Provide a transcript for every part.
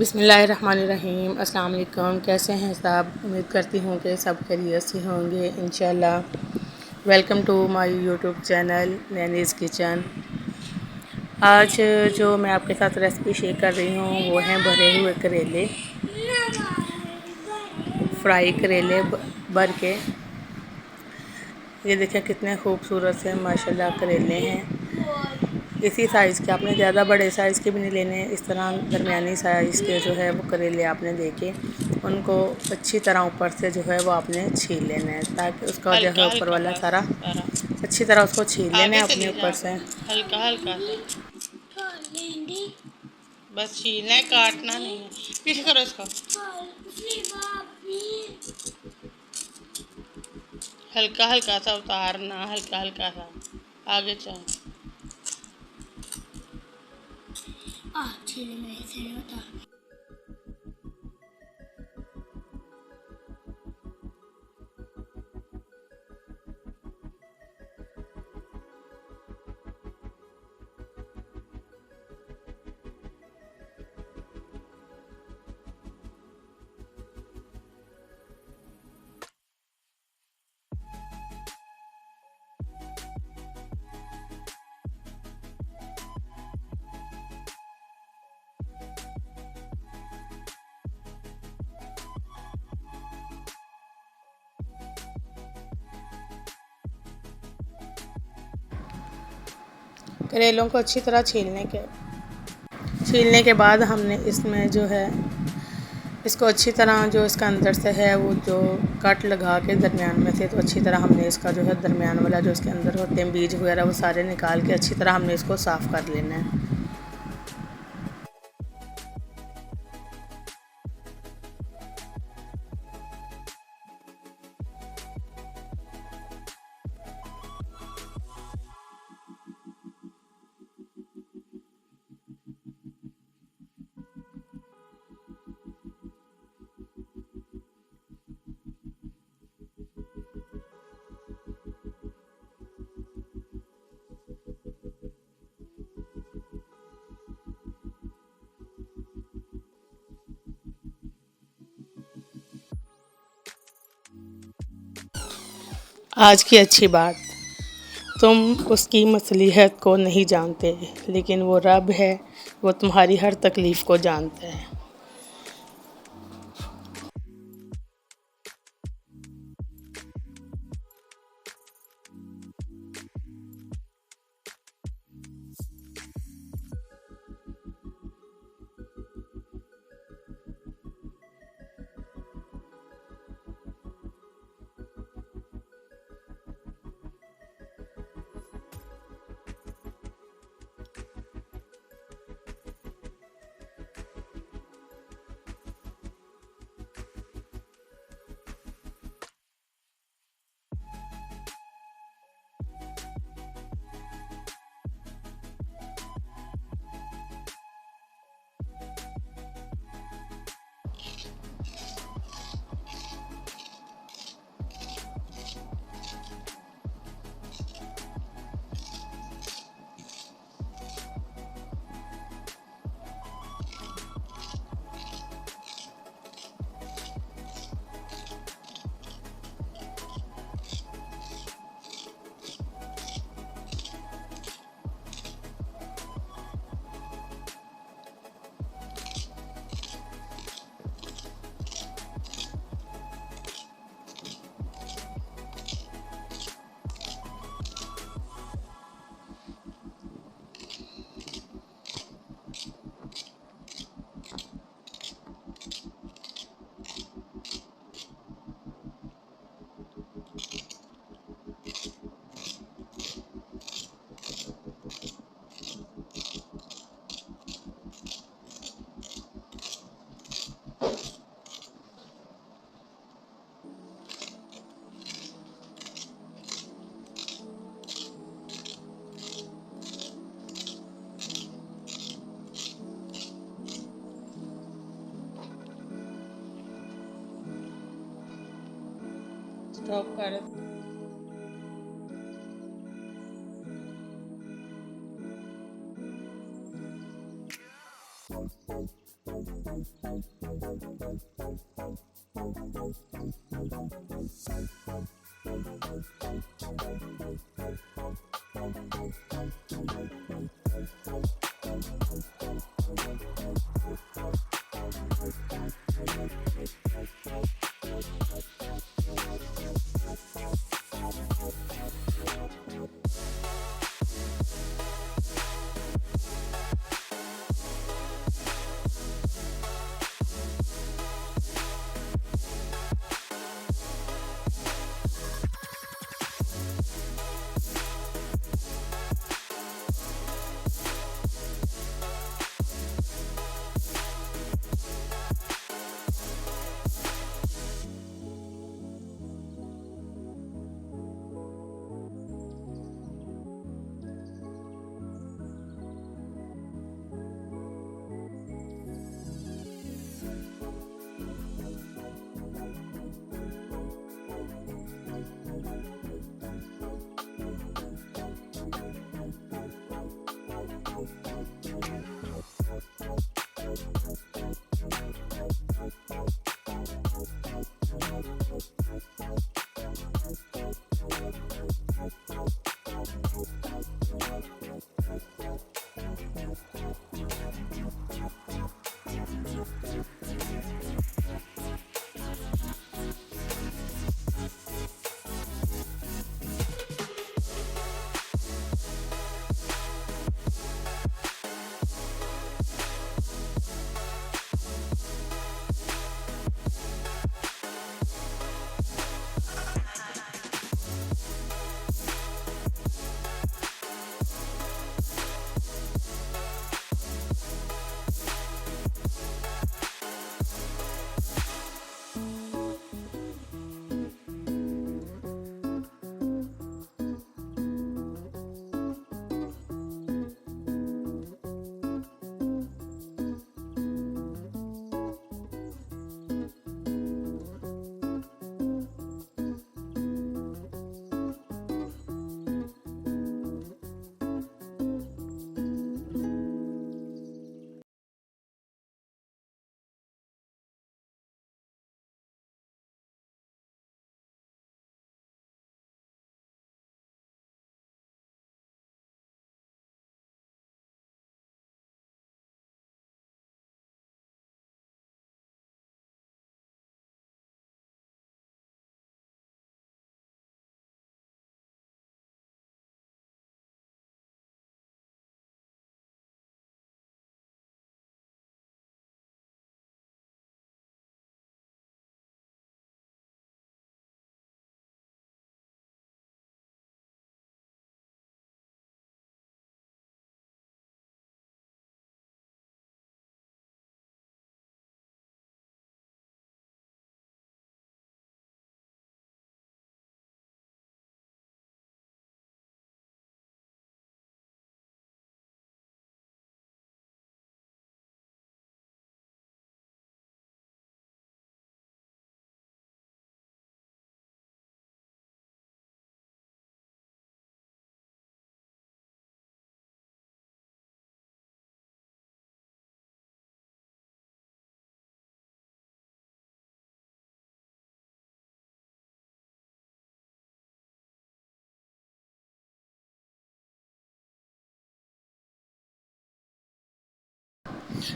बिस्मिल्लाहिर्रहमानिर्रहीम। अस्सलाम वालेकुम। कैसे हैं सब? उम्मीद करती हूँ कि सब खैरियत से होंगे इंशाल्लाह। Welcome to my YouTube channel Nani's kitchen. आज जो मैं आपके साथ रेसिपी शेयर कर रही हूँ वो हैं भरे हुए करेले, फ्राई करेले भर के। ये देखिए कितने खूबसूरत से माशाल्लाह करेले हैं। इसी साइज़ के, आपने ज़्यादा बड़े साइज़ के भी नहीं लेने, इस तरह दरमियानी साइज़ के जो है वो करेले आपने लेके उनको अच्छी तरह ऊपर से जो है वो आपने छील लेना है, ताकि उसका जो है ऊपर वाला सारा अच्छी तरह उसको छील लेना है अपने ऊपर से। हल्का हल्का सा बस छीलना है, काटना नहीं है। पीछे करो इसको, हल्का हल्का सा उतारना, हल्का हल्का सा आगे चल। छीलने में ऐसे नहीं होता। करेलों को अच्छी तरह छीलने के बाद हमने इसमें जो है इसको अच्छी तरह जो इसका अंदर से है वो जो कट लगा के दरमियान में से, तो अच्छी तरह हमने इसका जो है दरमियान वाला जो इसके अंदर होते हैं बीज वगैरह वो सारे निकाल के अच्छी तरह हमने इसको साफ़ कर लेना है। आज की अच्छी बात, तुम उसकी मसलिहत को नहीं जानते, लेकिन वो रब है, वो तुम्हारी हर तकलीफ़ को जानता है। स्टॉप कर।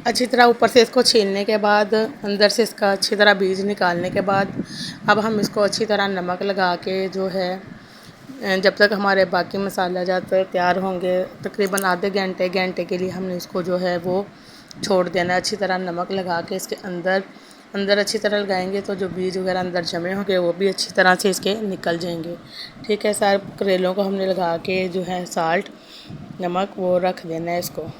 अच्छी तरह ऊपर से इसको छीलने के बाद अंदर से इसका अच्छी तरह बीज निकालने के बाद अब हम इसको अच्छी तरह नमक लगा के जो है जब तक हमारे बाकी मसाला जात तैयार होंगे तकरीबन आधे घंटे घंटे के लिए हमने इसको जो है वो छोड़ देना। अच्छी तरह नमक लगा के इसके अंदर अंदर अच्छी तरह लगाएंगे तो जो बीज वगैरह अंदर जमे होंगे वो भी अच्छी तरह से इसके निकल जाएंगे। ठीक है, सारे करेलों को हमने लगा के जो है साल्ट नमक वो रख देना है इसको।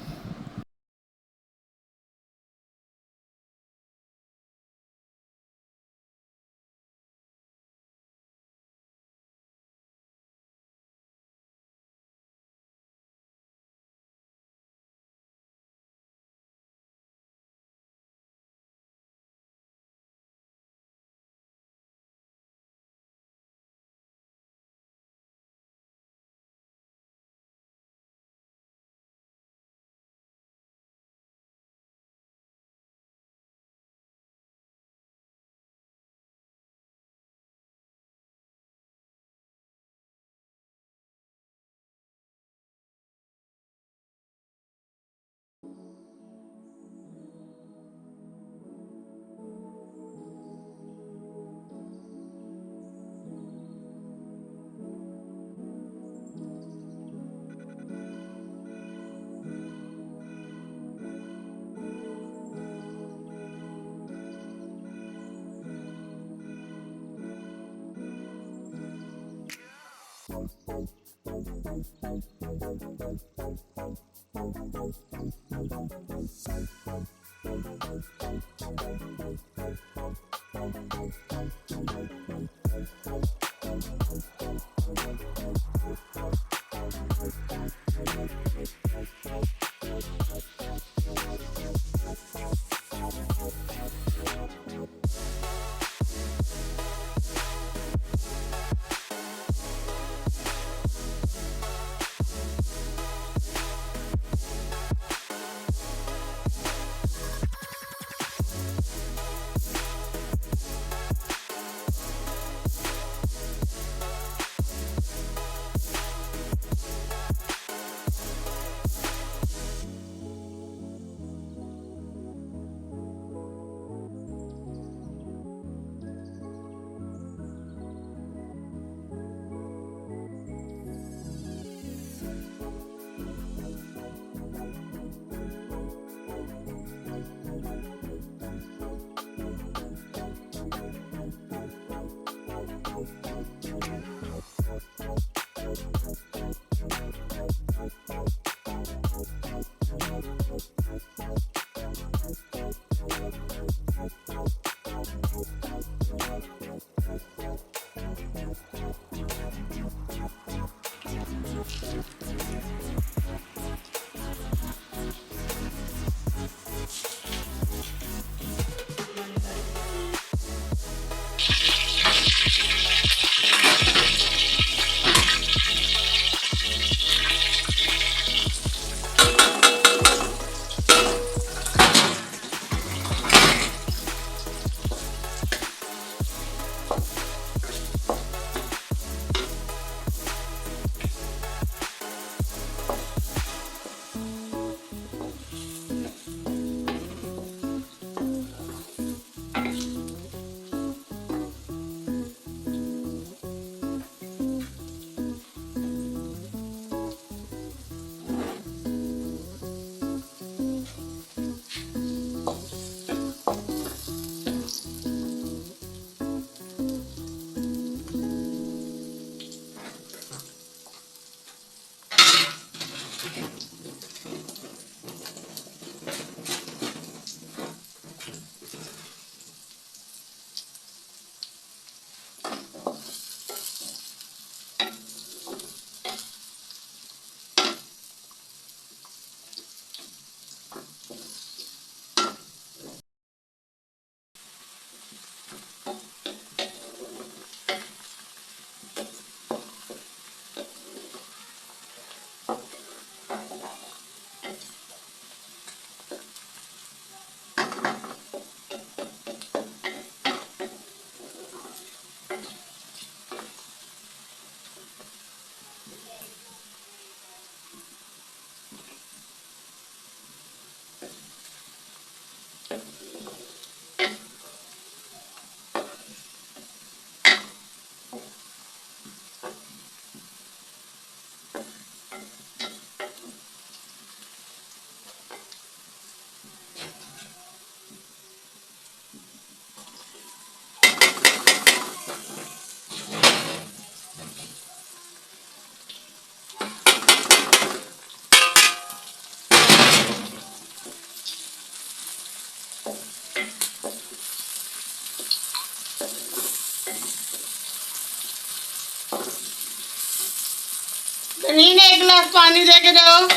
नीने एक गिलास पानी दे के जाओ।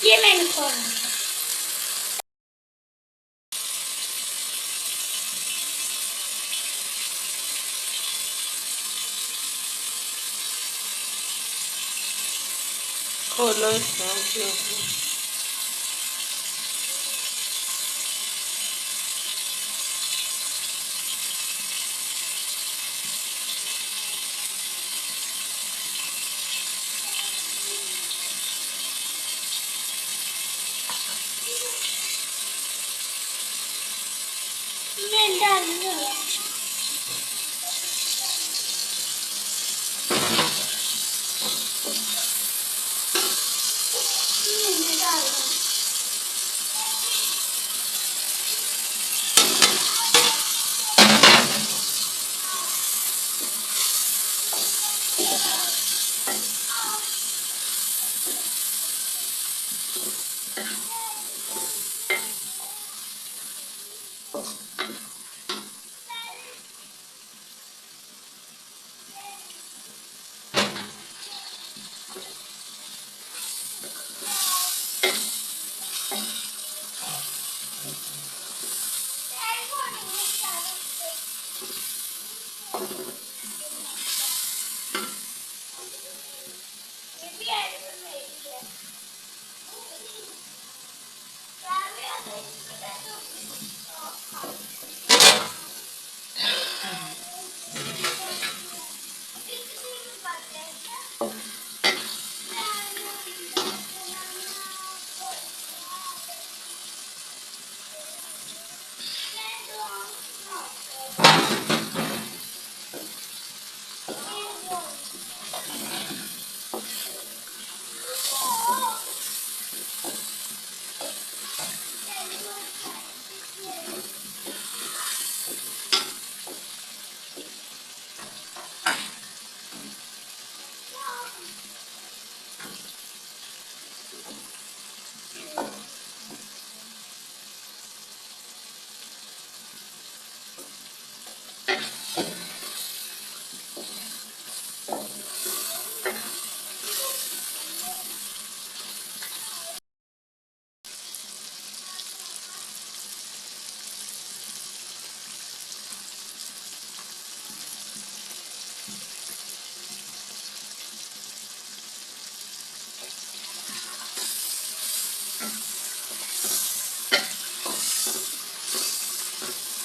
ये मैंने खोला। खोलो इसको। Okay okay.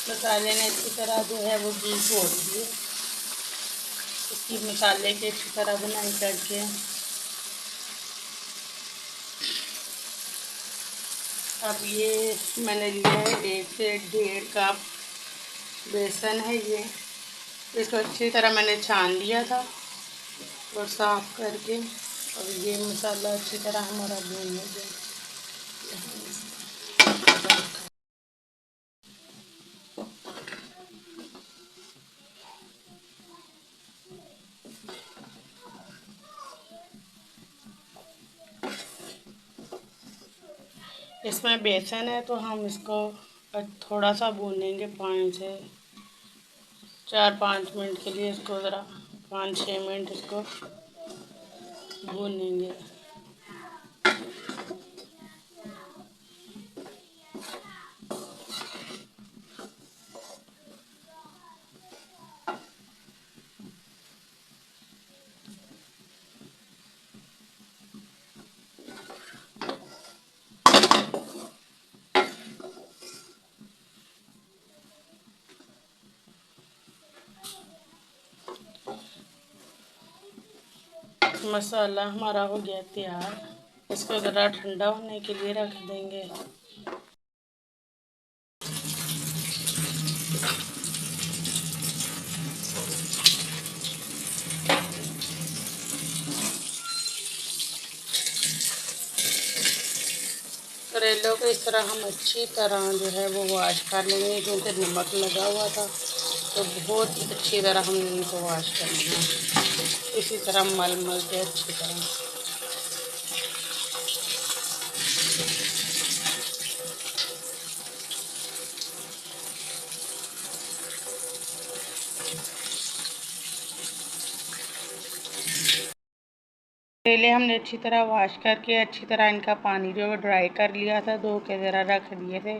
मसाले ने अच्छी तरह जो है वो घी छोड़ दिए। इसकी मसाले की अच्छी तरह बुनाई करके अब ये मैंने लिया है 1 से 1.5 कप बेसन है ये। इसको अच्छी तरह मैंने छान लिया था और साफ़ करके अब ये मसाला अच्छी तरह हमारा भून हो गया। इसमें बेसन है तो हम इसको थोड़ा सा भूनेंगे 5 से 4-5 मिनट के लिए। इसको ज़रा 5-6 मिनट इसको भूनेंगे। मसाला हमारा हो गया तैयार। इसको ज़रा ठंडा होने के लिए रख देंगे। करेलों को इस तरह हम अच्छी तरह जो है वो वॉश कर लेंगे क्योंकि नमक लगा हुआ था, तो बहुत अच्छी तरह हमने इनको वॉश करना है। इसी तरह मल मल के अच्छी तरह। करेले हमने अच्छी तरह वॉश करके अच्छी तरह इनका पानी जो है ड्राई कर लिया था, धो के ज़रा रख दिए थे।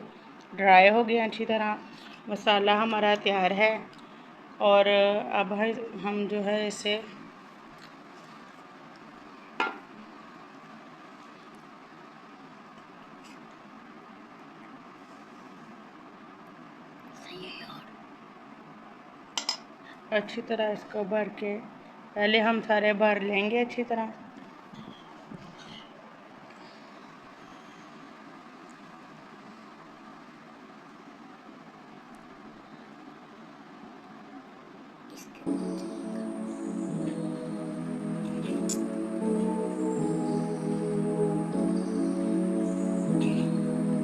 ड्राई हो गया अच्छी तरह। मसाला हमारा तैयार है और अब हम जो है इसे अच्छी तरह इसको भर के पहले हम सारे भर लेंगे अच्छी तरह।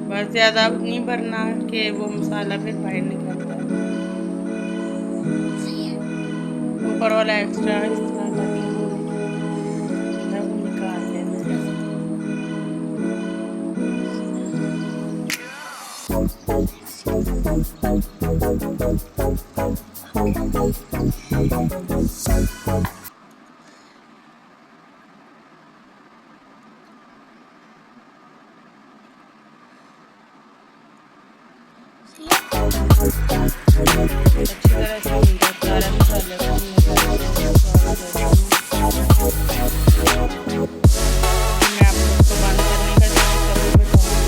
बस ज़्यादा नहीं भरना कि वो मसाला फिर बाहर निकलता है। ऊपर वाला एक्स्ट्रा इस तरह करके जो है वो निकाल लेना है। अच्छी तरह से उनका सारा मसाले को मैं आपको उसको बंद करने का तरीका भी बताऊंगी।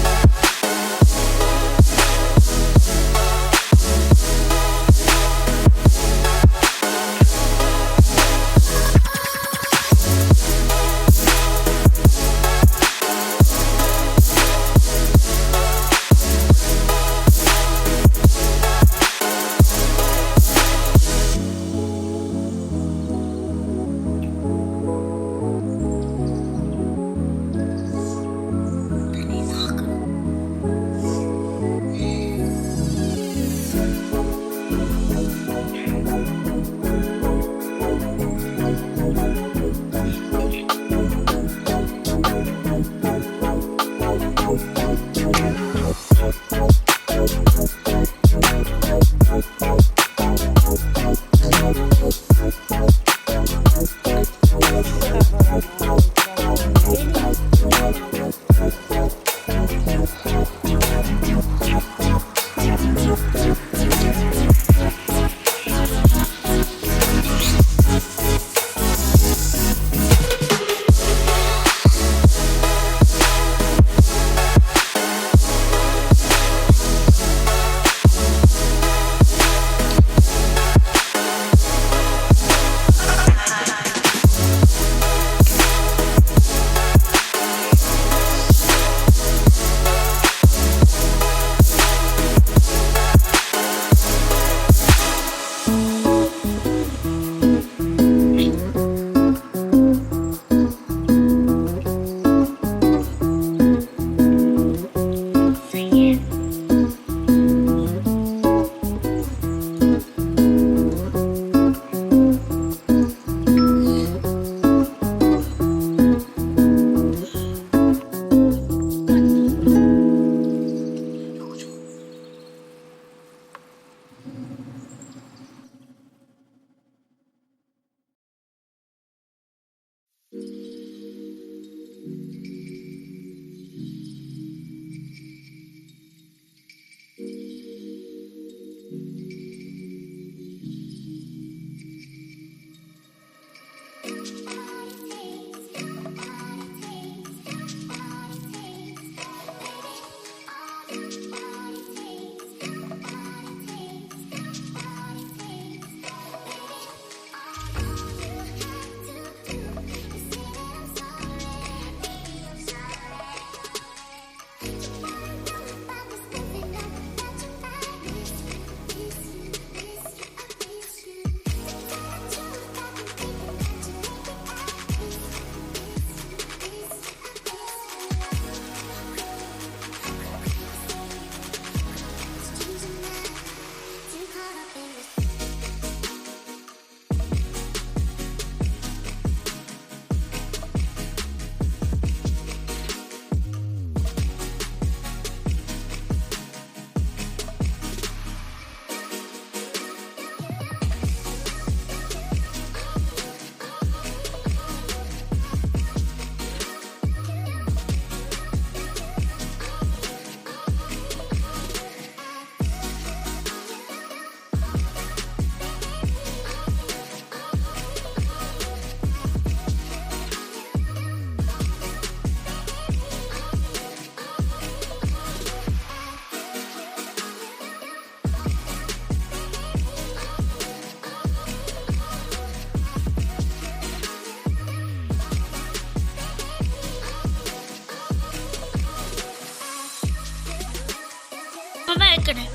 चिकन है।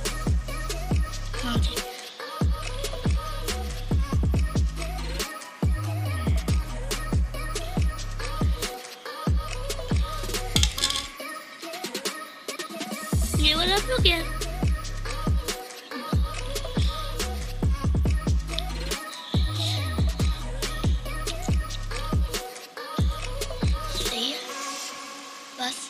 हाँ जी। ये वाला तो क्या है? सही है बस।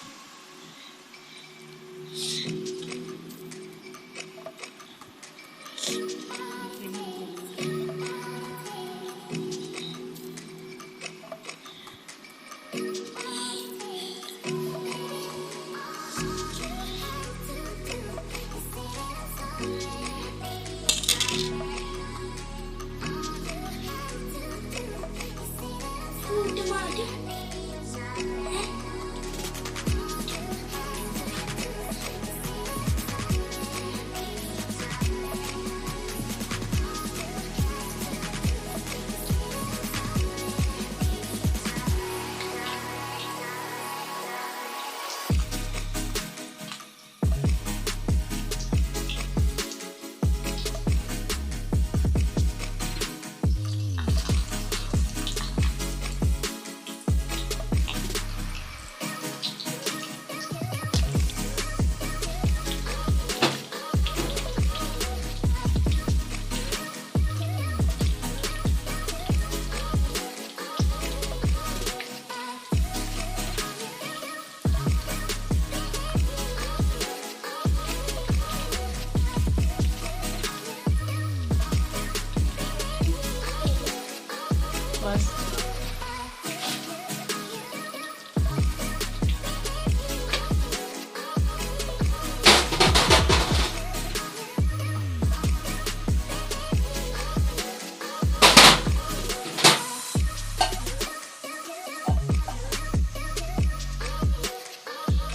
बस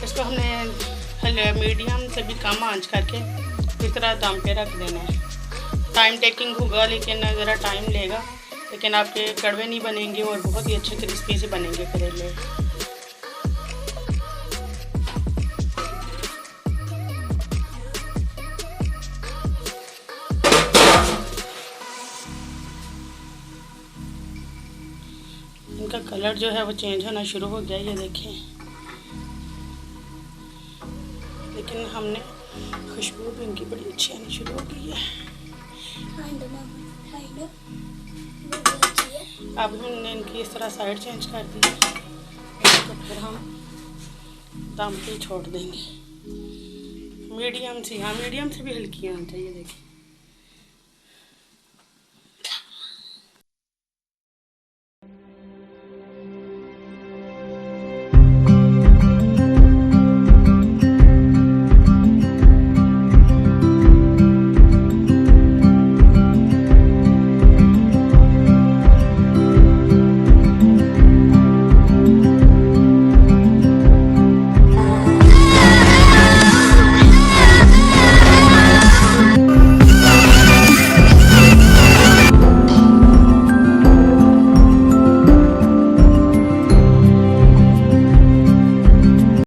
इसको हमने मीडियम से भी कम आंच करके इस तरह दम पे रख देना है। टाइम टेकिंग होगा लेकिन ज़रा टाइम लेगा, लेकिन आपके कड़वे नहीं बनेंगे और बहुत ही अच्छे क्रिस्पी से बनेंगे करेले। इनका कलर जो है वो चेंज होना शुरू हो गया, ये देखें, लेकिन हमने खुशबू भी इनकी बड़ी अच्छी आनी शुरू हो गई है। अब हमने इनकी इस तरह साइड चेंज कर दी, तो फिर हम दम पे छोड़ देंगे मीडियम से। हाँ, मीडियम से भी हल्की आनी चाहिए, देखिए।